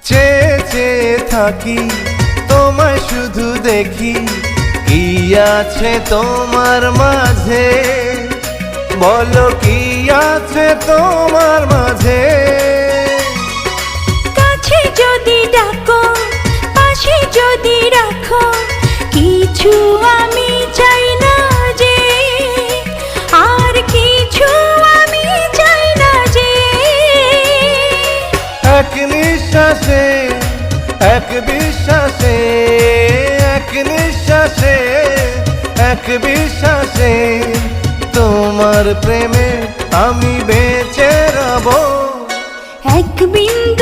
চেয়ে চেয়ে থাকি তোমায় শুধু দেখি, কি আছে তোমার মাঝে, বলো কি আছে তোমার মাঝে। কাছে যদি ডাকো, পাশে যদি রাখো, কিছু আমি চাই না যে, আর কিছু আমি চাই না যে। এক নিঃশ্বাসে, এক বিশ্বাসে, এক নিঃশ্বাসে, এক বিশ্বাসে, তোমার প্রেমে আমি বেঁচে রব। এক বিন্দু